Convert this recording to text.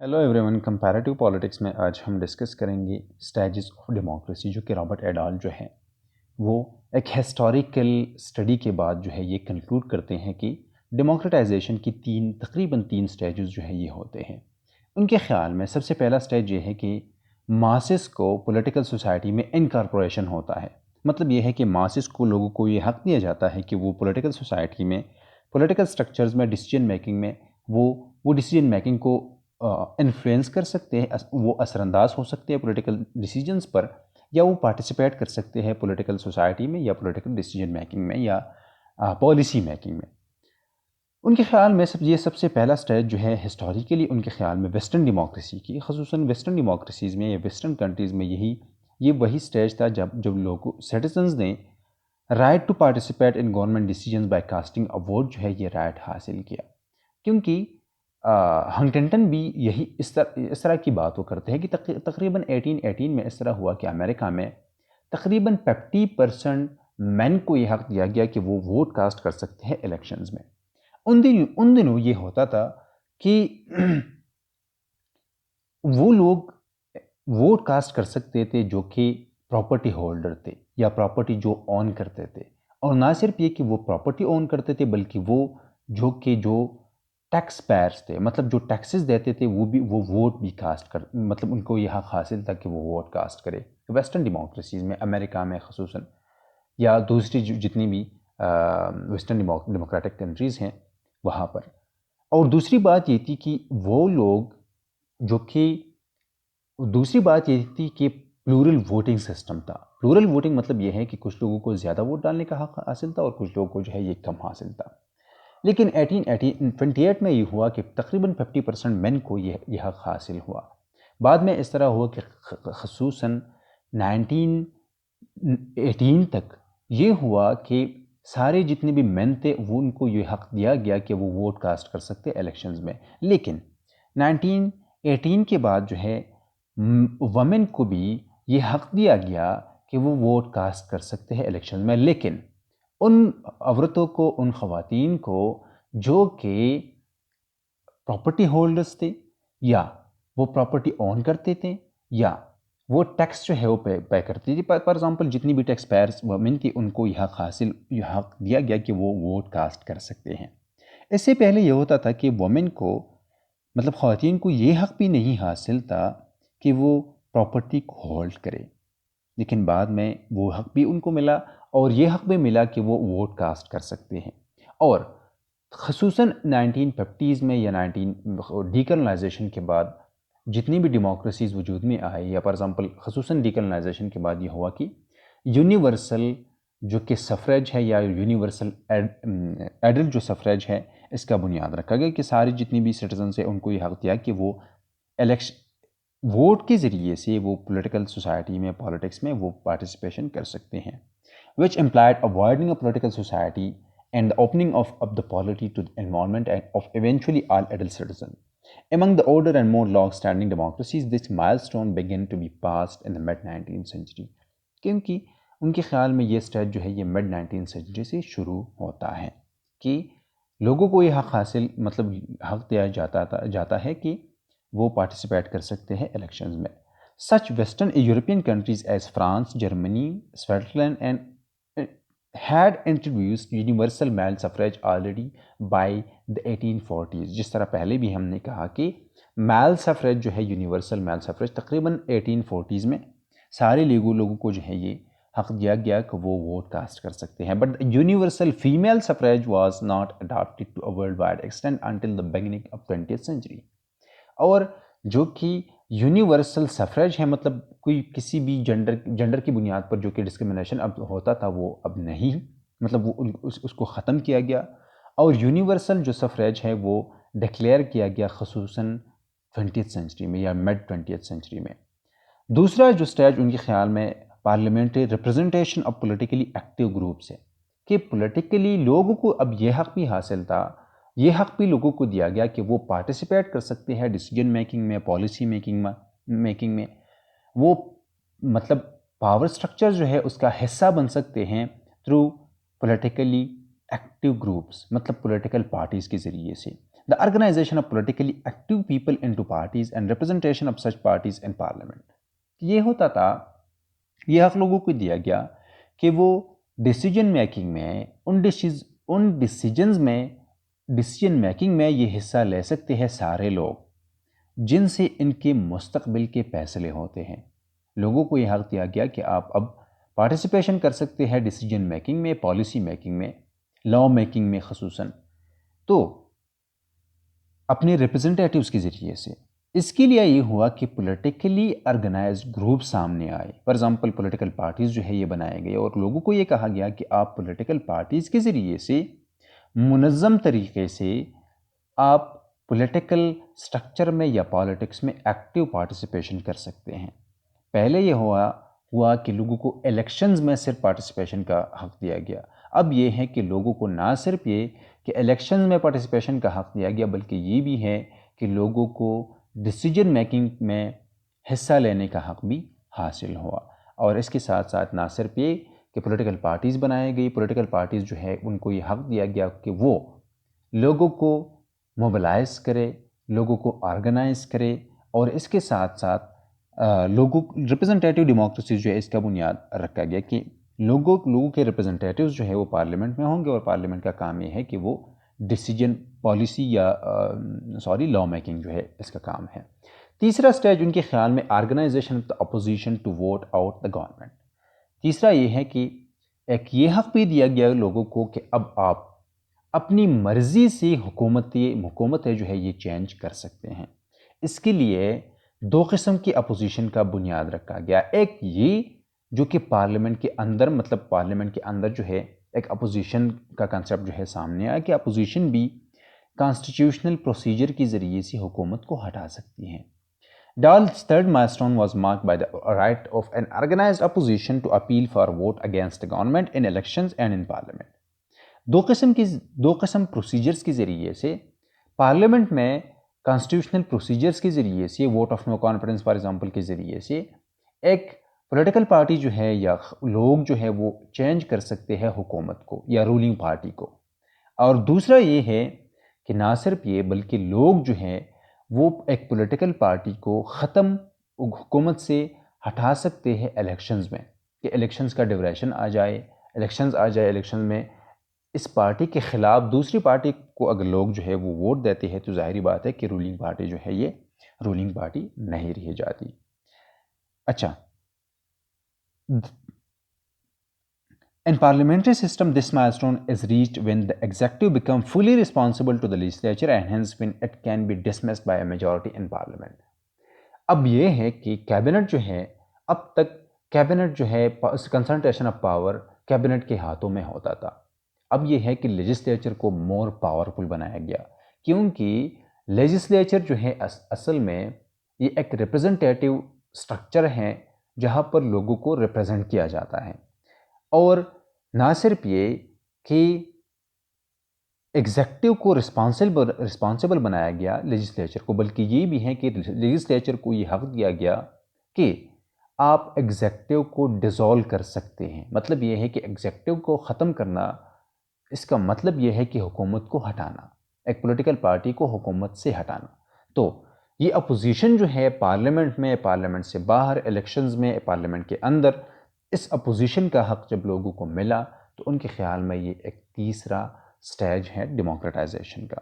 Hello everyone, comparative politics में आज हम डिस्कस करेंगे स्टेजेस ऑफ डेमोक्रेसी, जो कि रॉबर्ट एडाल जो है वो एक हिस्टोरिकल स्टडी के बाद जो है ये कंक्लूड करते हैं कि डेमोक्रेटाइजेशन की तकरीबन तीन स्टेजेस जो है ये होते हैं। उनके ख़्याल में सबसे पहला स्टेज ये है कि मासेस को पॉलिटिकल सोसाइटी में इनकॉर्पोरेशन होता है। मतलब ये है कि मासेस को, लोगों को ये हक़ दिया जाता है कि वो पॉलिटिकल सोसाइटी में, पॉलिटिकल स्ट्रक्चर्स में, डिसीजन मेकिंग में वो डिसीजन मेकिंग को इन्फ्लुएंस कर सकते हैं, वो असरअंदाज हो सकते हैं पॉलिटिकल डिसीजंस पर, या वो पार्टिसिपेट कर सकते हैं पॉलिटिकल सोसाइटी में या पॉलिटिकल डिसीजन मेकिंग में या पॉलिसी मेकिंग में। उनके ख़्याल में ये सबसे पहला स्टेज जो है हिस्टोरिकली उनके ख़्याल में वेस्टर्न डेमोक्रेसी की, ख़ुसूसन वेस्टर्न डेमोक्रेसीज़ में या वेस्टर्न कंट्रीज़ में ये वही स्टेज था जब लोगों सिटीजन्स ने right to participate in government decisions by casting a vote जो है ये राइट हासिल किया। क्योंकि हंटिंगटन भी यही इस तरह की बात वो करते हैं कि तकरीबन 1818 में इस तरह हुआ कि अमेरिका में तकरीबन 50% मैन को ये हक़ दिया गया कि वो वोट कास्ट कर सकते हैं इलेक्शंस में। उन दिनों ये होता था कि वो लोग वोट कास्ट कर सकते थे जो कि प्रॉपर्टी होल्डर थे या प्रॉपर्टी जो ऑन करते थे, और ना सिर्फ ये कि वो प्रॉपर्टी ऑन करते थे बल्कि जो टैक्स पेयर्स थे, मतलब जो टैक्सेस देते थे, वो वोट भी कास्ट कर, मतलब उनको यह हक़ हासिल था कि वो वोट कास्ट करे। वेस्टर्न डेमोक्रेसीज़ में, अमेरिका में ख़ुसूसन, या दूसरी जितनी भी वेस्टर्न डेमोक्रेटिक कंट्रीज़ हैं वहाँ पर। और दूसरी बात ये थी कि वो लोग जो कि दूसरी बात ये थी कि प्लूरल वोटिंग सिस्टम था। प्लूरल वोटिंग मतलब ये है कि कुछ लोगों को ज़्यादा वोट डालने का हक़ हासिल था और कुछ लोगों को जो है ये कम हासिल था। लेकिन 1828 में ये हुआ कि तकरीबन 50% मेन को यह हक़ हासिल हुआ। बाद में इस तरह हुआ कि ख़ुसूसन 1918 तक ये हुआ कि सारे जितने भी मेन थे वो उनको ये हक़ दिया गया कि वो वोट कास्ट कर सकते इलेक्शंस में। लेकिन 1918 के बाद जो है वमेन को भी ये हक़ दिया गया कि वो वोट कास्ट कर सकते हैं इलेक्शन में, लेकिन उन औरतों को, उन ख़वातीन को जो कि प्रॉपर्टी होल्डर्स थे, या वो प्रॉपर्टी ऑन करते थे, या वो टैक्स जो है वो पे करती थी। फॉर एग्जांपल जितनी भी टैक्स पेयर्स वमेन थी उनको यह हक़ दिया गया कि वो वोट कास्ट कर सकते हैं। इससे पहले ये होता था कि वमेन को, मतलब ख़वातीन को, ये हक़ भी नहीं हासिल था कि वो प्रॉपर्टी को होल्ड करे। लेकिन बाद में वो हक़ भी उनको मिला और ये हक़ भी मिला कि वो वोट कास्ट कर सकते हैं। और ख़ुसूसन 1950s में या 19 डीकॉलोनाइजेशन के बाद जितनी भी डेमोक्रेसीज़ वजूद में आई, या फॉर एग्ज़ाम्पल ख़ुसूसन डीकॉलोनाइजेशन के बाद ये हुआ कि यूनिवर्सल जो कि सफ़रेज है या यूनिवर्सल एडल्ट जो सफ़रेज है, इसका बुनियाद रखा गया कि सारी जितनी भी सिटीजन्स हैं उनको ये हक़ दिया कि वो इलेक्शन वोट के ज़रिए से वो पॉलिटिकल सोसाइटी में, पॉलिटिक्स में वो पार्टिसिपेशन कर सकते हैं, which implied avoiding a political society and the opening of the polity to the environment and of eventually all adult citizens. Among the older and more long-standing democracies, this milestone began to be passed in the mid-19th century. क्योंकि उनके ख़्याल में ये stage जो है ये mid 19th century से शुरू होता है कि लोगों को ये हक़ हासिल, मतलब हक़ दिया जाता है कि वो पार्टिसिपेट कर सकते हैं इलेक्शंस में। Such Western European countries as France, Germany, Switzerland and had introduced universal male suffrage already by the 1840s. जिस तरह पहले भी हमने कहा कि मेल सफरेज जो है, यूनिवर्सल मेल सफरेज, तकरीबन 1840s में सारे लोगों को जो है ये हक़ दिया गया कि वो वोट कास्ट कर सकते हैं। But universal female suffrage was not adopted to a world wide extent until the beginning of 20th century. और जो कि यूनिवर्सल सफरेज है, मतलब कोई किसी भी जेंडर की बुनियाद पर जो कि डिस्क्रिमिनेशन अब होता था वो अब नहीं, मतलब वो उसको ख़त्म किया गया। और यूनिवर्सल जो सफरेज है वो डिक्लेयर किया गया ख़ुसूसन 20th सेंचुरी में या मिड 20th सेंचुरी में। दूसरा जो स्टेज उनके ख़्याल में parliamentary representation of politically active groups है, कि पॉलिटिकली लोगों को अब ये हक़ भी हासिल था, ये हक़ भी लोगों को दिया गया कि वो पार्टिसिपेट कर सकते हैं डिसीजन मेकिंग में, पॉलिसी मेकिंग में। वो मतलब पावर स्ट्रक्चर जो है उसका हिस्सा बन सकते हैं थ्रू पॉलिटिकली एक्टिव ग्रुप्स, मतलब पॉलिटिकल पार्टीज़ के ज़रिए से। the organization of politically active people into parties and representation of such parties in parliament. یہ ہوتا تھا، یہ حق لوگوں کو دیا گیا کہ وہ ڈیسیجن میکنگ میں ان ڈیسیجن میکنگ میں یہ حصہ لے سکتے ہیں سارے لوگ جن سے ان کے مستقبل کے فیصلے ہوتے ہیں. لوگوں کو یہ حق دیا گیا کہ آپ اب پارٹیسپیشن کر سکتے ہیں ڈیسیجن میکنگ میں، پالیسی میکنگ میں، لا میکنگ میں خصوصاً، تو اپنے ریپرزنٹیٹیوز کے ذریعے سے. اس کے لیے یہ ہوا کہ پولیٹیکلی آرگنائزڈ گروپ سامنے آئے. فار ایگزامپل پولیٹیکل پارٹیز جو ہے یہ بنائے گئے اور لوگوں کو یہ کہا گیا کہ آپ پولیٹیکل پارٹیز کے ذریعے سے منظم طریقے سے آپ پولیٹیکل سٹرکچر میں یا پالیٹکس میں ایکٹیو پارٹیسپیشن کر سکتے ہیں. پہلے یہ ہوا کہ لوگوں کو الیکشنز میں صرف پارٹیسپیشن کا حق دیا گیا. اب یہ ہے کہ لوگوں کو نہ صرف یہ کہ الیکشنز میں پارٹیسپیشن کا حق دیا گیا بلکہ یہ بھی ہے کہ لوگوں کو ڈیسیجن میکنگ میں حصہ لینے کا حق بھی حاصل ہوا. اور اس کے ساتھ ساتھ نہ صرف یہ کہ پولیٹیکل پارٹیز بنائے گئی، پولیٹیکل پارٹیز جو ہے ان کو یہ حق دیا گیا کہ وہ لوگوں کو موبلائز کرے، لوگوں کو آرگنائز کرے، اور اس کے ساتھ ساتھ لوگوں ریپرزنٹیٹیو ڈیموکریسی جو ہے اس کا بنیاد رکھا گیا کہ لوگوں کے ریپرزنٹیٹیوز جو ہے وہ پارلیمنٹ میں ہوں گے اور پارلیمنٹ کا کام یہ ہے کہ وہ ڈیسیجن پالیسی یا لا میکنگ جو ہے اس کا کام ہے. تیسرا سٹیج ان کے خیال میں organisation of the opposition to vote out the government. تیسرا یہ ہے کہ ایک یہ حق بھی دیا گیا لوگوں کو کہ اب آپ اپنی مرضی سے حکومت جو ہے یہ چینج کر سکتے ہیں. اس کے لیے دو قسم کی اپوزیشن کا بنیاد رکھا گیا. ایک یہ جو کہ پارلیمنٹ کے اندر جو ہے ایک اپوزیشن کا کنسیپٹ جو ہے سامنے آیا کہ اپوزیشن بھی کانسٹیٹیوشنل پروسیجر کے ذریعے سے حکومت کو ہٹا سکتی ہیں. Dahl's third milestone was marked by the right of an organized opposition to appeal for vote against the government in elections and in parliament. دو قسم پروسیجرز کے ذریعے سے پارلیمنٹ میں کانسٹیٹیوشنل پروسیجرز کے ذریعے سے vote of no confidence for example کے ذریعے سے ایک پولیٹیکل پارٹی جو ہے یا لوگ جو ہے وہ چینج کر سکتے ہیں حکومت کو یا رولنگ پارٹی کو. اور دوسرا یہ ہے کہ نہ صرف یہ بلکہ لوگ جو ہیں وہ ایک پولیٹیکل پارٹی کو حکومت سے ہٹا سکتے ہیں الیکشنز میں، کہ الیکشنز کا ڈیوریشن آ جائے، الیکشن میں اس پارٹی کے خلاف دوسری پارٹی کو اگر لوگ جو ہے وہ ووٹ دیتے ہیں تو ظاہری بات ہے کہ رولنگ پارٹی جو ہے یہ رولنگ پارٹی نہیں رہ جاتی. اچھا، in parliamentary system this milestone is reached when the executive become fully responsible to the legislature and hence when it can be dismissed by a majority in parliament. اب یہ ہے کہ کیبنٹ جو ہے، اب تک کیبنٹ جو ہے کنسنٹریشن آف پاور کیبنٹ کے ہاتھوں میں ہوتا تھا. اب یہ ہے کہ لیجسلیچر کو مور پاورفل بنایا گیا کیونکہ لیجسلیچر جو ہے اصل میں یہ ایک ریپرزنٹیٹیو سٹرکچر ہے جہاں پر لوگوں کو ریپرزنٹ کیا جاتا ہے. اور نہ صرف یہ کہ ایگزیکٹو کو رسپانسیبل بنایا گیا لیجسلیچر کو، بلکہ یہ بھی ہے کہ لیجسلیچر کو یہ حق دیا گیا کہ آپ ایگزیکٹو کو ڈیزولو کر سکتے ہیں. مطلب یہ ہے کہ ایگزیکٹو کو ختم کرنا، اس کا مطلب یہ ہے کہ حکومت کو ہٹانا، ایک پولیٹیکل پارٹی کو حکومت سے ہٹانا. تو یہ اپوزیشن جو ہے پارلیمنٹ میں، پارلیمنٹ سے باہر، الیکشنز میں، پارلیمنٹ کے اندر، اس اپوزیشن کا حق جب لوگوں کو ملا تو ان کے خیال میں یہ ایک تیسرا سٹیج ہے ڈیموکریٹائزیشن کا.